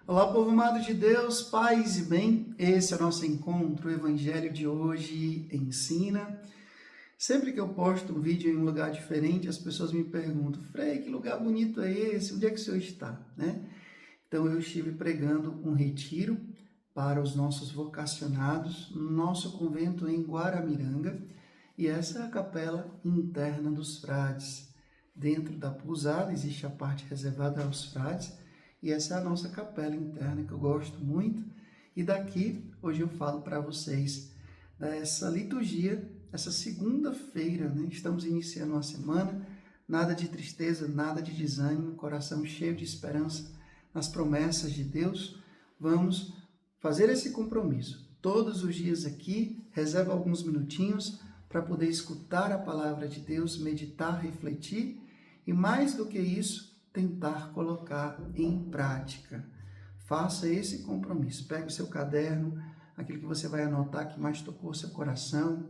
Olá, povo amado de Deus, paz e bem. Esse é o nosso encontro, o Evangelho de hoje ensina. Sempre que eu posto um vídeo em um lugar diferente, as pessoas me perguntam: Frei, que lugar bonito é esse? Onde é que o senhor está? Então, eu estive pregando um retiro para os nossos vocacionados no nosso convento em Guaramiranga, e essa é a capela interna dos frades. Dentro da pousada existe a parte reservada aos frades, e essa é a nossa capela interna que eu gosto muito. E daqui, hoje eu falo para vocês dessa liturgia, essa segunda-feira, Estamos iniciando uma semana, nada de tristeza, nada de desânimo, coração cheio de esperança nas promessas de Deus. Vamos fazer esse compromisso. Todos os dias aqui, reserva alguns minutinhos para poder escutar a palavra de Deus, meditar, refletir e, mais do que isso, tentar colocar em prática. Faça esse compromisso. Pegue o seu caderno, aquilo que você vai anotar que mais tocou seu coração,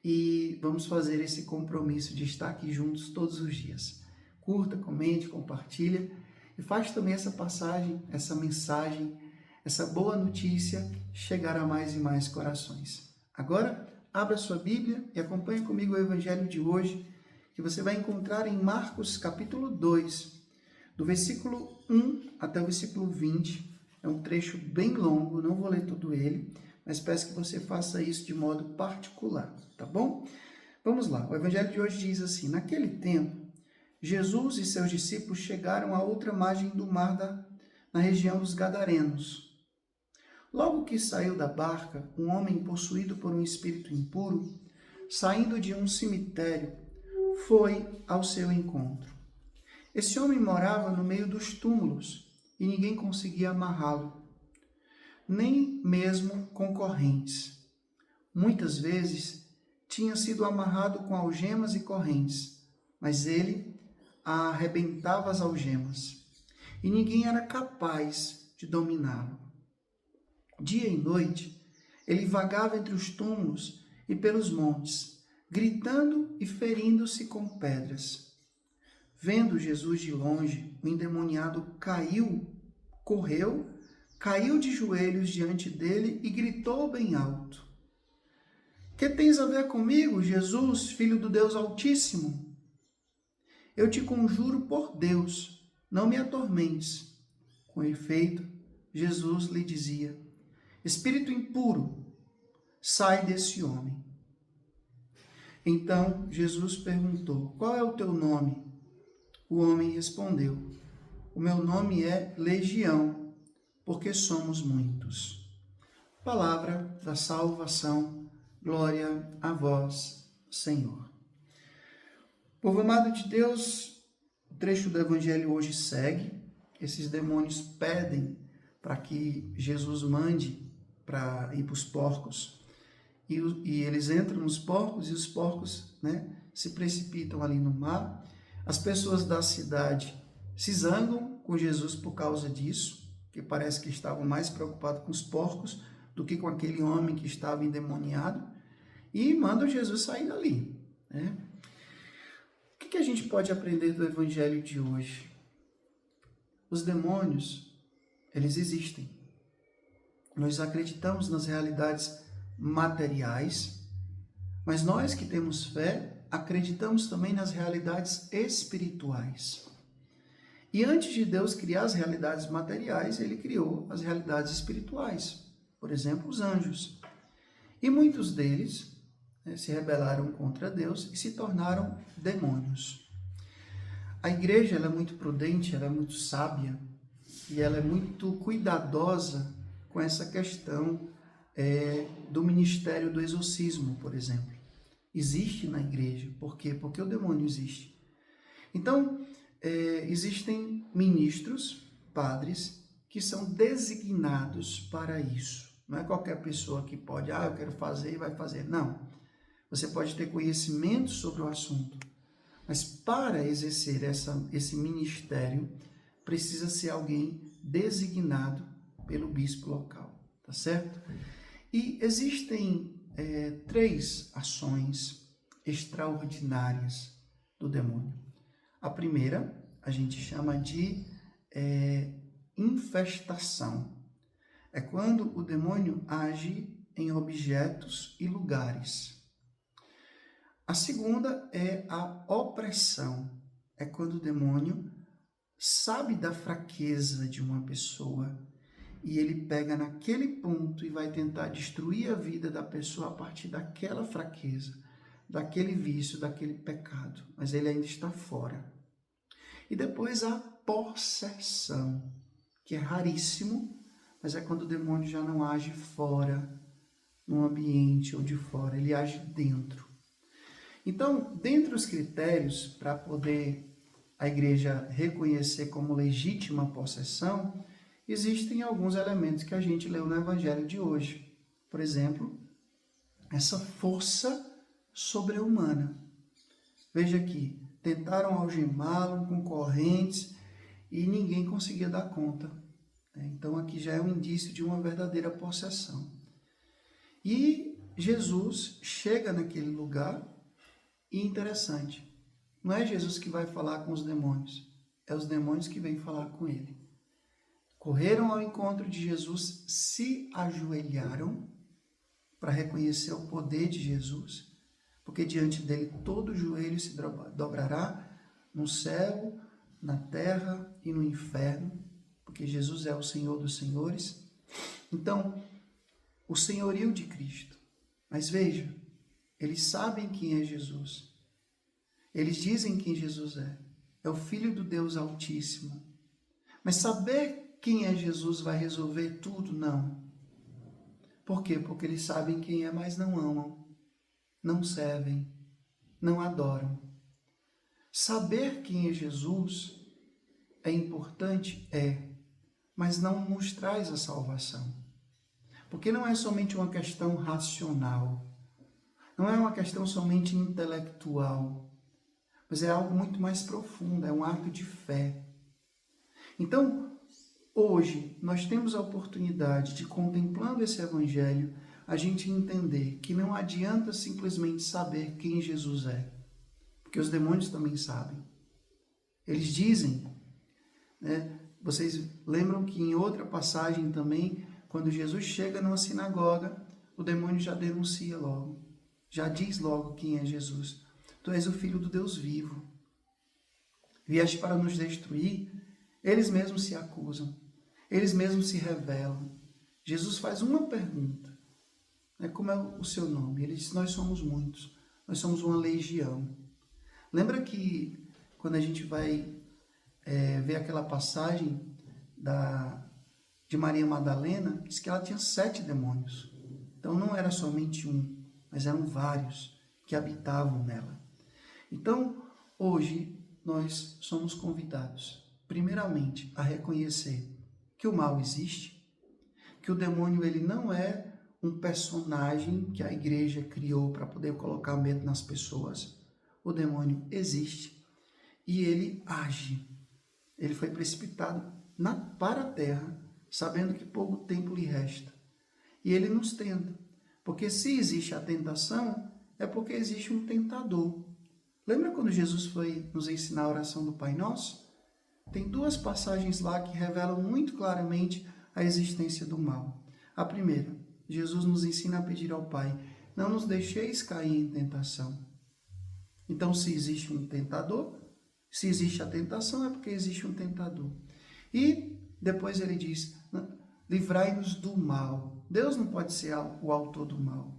e vamos fazer esse compromisso de estar aqui juntos todos os dias. Curta, comente, compartilha e faz também essa passagem, essa mensagem, essa boa notícia chegar a mais e mais corações. Agora, abra sua Bíblia e acompanhe comigo o Evangelho de hoje, que você vai encontrar em Marcos capítulo 2, do versículo 1 até o versículo 20. É um trecho bem longo, não vou ler todo ele, mas peço que você faça isso de modo particular, tá bom? Vamos lá, o Evangelho de hoje diz assim: naquele tempo, Jesus e seus discípulos chegaram à outra margem do mar na região dos Gadarenos. Logo que saiu da barca, um homem possuído por um espírito impuro, saindo de um cemitério, foi ao seu encontro. Esse homem morava no meio dos túmulos e ninguém conseguia amarrá-lo, nem mesmo com correntes. Muitas vezes tinha sido amarrado com algemas e correntes, mas ele arrebentava as algemas e ninguém era capaz de dominá-lo. Dia e noite, ele vagava entre os túmulos e pelos montes, gritando e ferindo-se com pedras. Vendo Jesus de longe, o endemoniado correu, caiu de joelhos diante dele e gritou bem alto: Que tens a ver comigo, Jesus, Filho do Deus Altíssimo? Eu te conjuro por Deus, não me atormentes. Com efeito, Jesus lhe dizia: Espírito impuro, sai desse homem. Então Jesus perguntou: Qual é o teu nome? O homem respondeu: O meu nome é Legião, porque somos muitos. Palavra da salvação, glória a vós, Senhor. Povo amado de Deus, o trecho do Evangelho hoje segue. Esses demônios pedem para que Jesus mande para ir para os porcos. E eles entram nos porcos e os porcos se precipitam ali no mar. As pessoas da cidade se zangam com Jesus por causa disso, que parece que estavam mais preocupados com os porcos do que com aquele homem que estava endemoniado, e mandam Jesus sair dali. O que a gente pode aprender do Evangelho de hoje? Os demônios, eles existem. Nós acreditamos nas realidades materiais, mas nós que temos fé, acreditamos também nas realidades espirituais. E antes de Deus criar as realidades materiais, ele criou as realidades espirituais. Por exemplo, os anjos. E muitos deles se rebelaram contra Deus e se tornaram demônios. A igreja ela é muito prudente, ela é muito sábia e ela é muito cuidadosa com essa questão do ministério do exorcismo, por exemplo. Existe na igreja. Por quê? Porque o demônio existe. Então, existem ministros, padres, que são designados para isso. Não é qualquer pessoa que pode, eu quero fazer e vai fazer. Não. Você pode ter conhecimento sobre o assunto, mas para exercer esse ministério, precisa ser alguém designado pelo bispo local, tá certo? E existem 3 ações extraordinárias do demônio. A primeira, a gente chama de manifestação. É quando o demônio age em objetos e lugares. A segunda é a opressão. É quando o demônio sabe da fraqueza de uma pessoa e ele pega naquele ponto e vai tentar destruir a vida da pessoa a partir daquela fraqueza, daquele vício, daquele pecado. Mas ele ainda está fora. E depois a possessão, que é raríssimo, mas é quando o demônio já não age fora, no ambiente ou de fora, ele age dentro. Então, dentre os critérios para poder a igreja reconhecer como legítima possessão, existem alguns elementos que a gente leu no evangelho de hoje. Por exemplo, essa força sobre-humana. Veja aqui, tentaram algemá-lo com correntes e ninguém conseguia dar conta. Então aqui já é um indício de uma verdadeira possessão. E Jesus chega naquele lugar e interessante, não é Jesus que vai falar com os demônios, é os demônios que vêm falar com ele. Correram ao encontro de Jesus, se ajoelharam para reconhecer o poder de Jesus, porque diante dele todo joelho se dobrará no céu, na terra e no inferno, porque Jesus é o Senhor dos senhores. Então, o senhorio de Cristo. Mas veja, eles sabem quem é Jesus. Eles dizem quem Jesus é. É o Filho do Deus Altíssimo. Mas saber quem é Jesus vai resolver tudo? Não. Por quê? Porque eles sabem quem é, mas não amam, não servem, não adoram. Saber quem é Jesus é importante? É, mas não nos traz a salvação. Porque não é somente uma questão racional, não é uma questão somente intelectual, mas é algo muito mais profundo, é um ato de fé. Então, hoje, nós temos a oportunidade de, contemplando esse evangelho, a gente entender que não adianta simplesmente saber quem Jesus é, porque os demônios também sabem. Eles dizem, né? Vocês lembram que em outra passagem também, quando Jesus chega numa sinagoga, o demônio já denuncia logo, já diz logo quem é Jesus. Tu és o Filho do Deus vivo. Vieste para nos destruir. Eles mesmos se acusam. Eles mesmos se revelam. Jesus faz uma pergunta. Como é o seu nome? Ele diz, nós somos muitos. Nós somos uma legião. Lembra que quando a gente vai ver aquela passagem de Maria Madalena, diz que ela tinha 7 demônios. Então não era somente um, mas eram vários que habitavam nela. Então, hoje, nós somos convidados, primeiramente, a reconhecer que o mal existe, que o demônio ele não é um personagem que a igreja criou para poder colocar medo nas pessoas. O demônio existe e ele age. Ele foi precipitado para a terra, sabendo que pouco tempo lhe resta. E ele nos tenta, porque se existe a tentação, é porque existe um tentador. Lembra quando Jesus foi nos ensinar a oração do Pai Nosso? Tem 2 passagens lá que revelam muito claramente a existência do mal. A primeira, Jesus nos ensina a pedir ao Pai, não nos deixeis cair em tentação. Então, se existe um tentador, se existe a tentação, é porque existe um tentador. E depois ele diz, livrai-nos do mal. Deus não pode ser o autor do mal.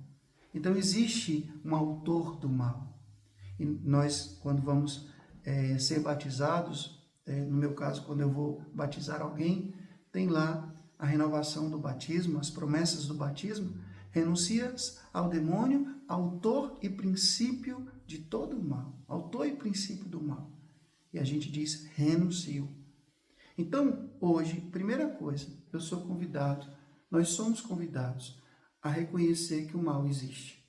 Então, existe um autor do mal. E nós, quando vamos ser batizados, no meu caso, quando eu vou batizar alguém, tem lá a renovação do batismo, as promessas do batismo, renuncias ao demônio, autor e princípio de todo o mal, autor e princípio do mal. E a gente diz, renuncio. Então, hoje, primeira coisa, eu sou convidado, nós somos convidados a reconhecer que o mal existe.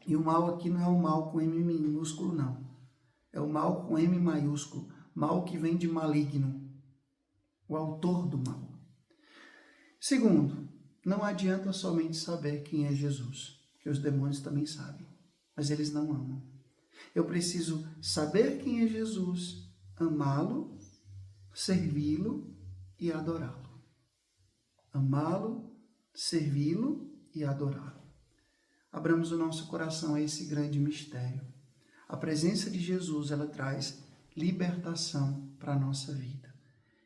E o mal aqui não é o mal com M minúsculo, não. É o mal com M maiúsculo. Mal que vem de maligno. O autor do mal. Segundo, não adianta somente saber quem é Jesus, que os demônios também sabem, mas eles não amam. Eu preciso saber quem é Jesus, amá-lo, servi-lo e adorá-lo. Amá-lo, servi-lo e adorá-lo. Abramos o nosso coração a esse grande mistério. A presença de Jesus, ela traz libertação para a nossa vida.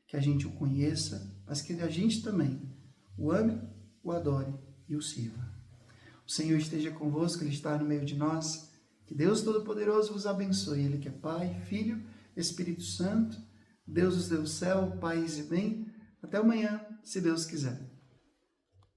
Que a gente o conheça, mas que a gente também o ame, o adore e o sirva. O Senhor esteja convosco, Ele está no meio de nós. Que Deus Todo-Poderoso vos abençoe. Ele que é Pai, Filho, Espírito Santo, Deus do céu, paz e bem. Até amanhã, se Deus quiser.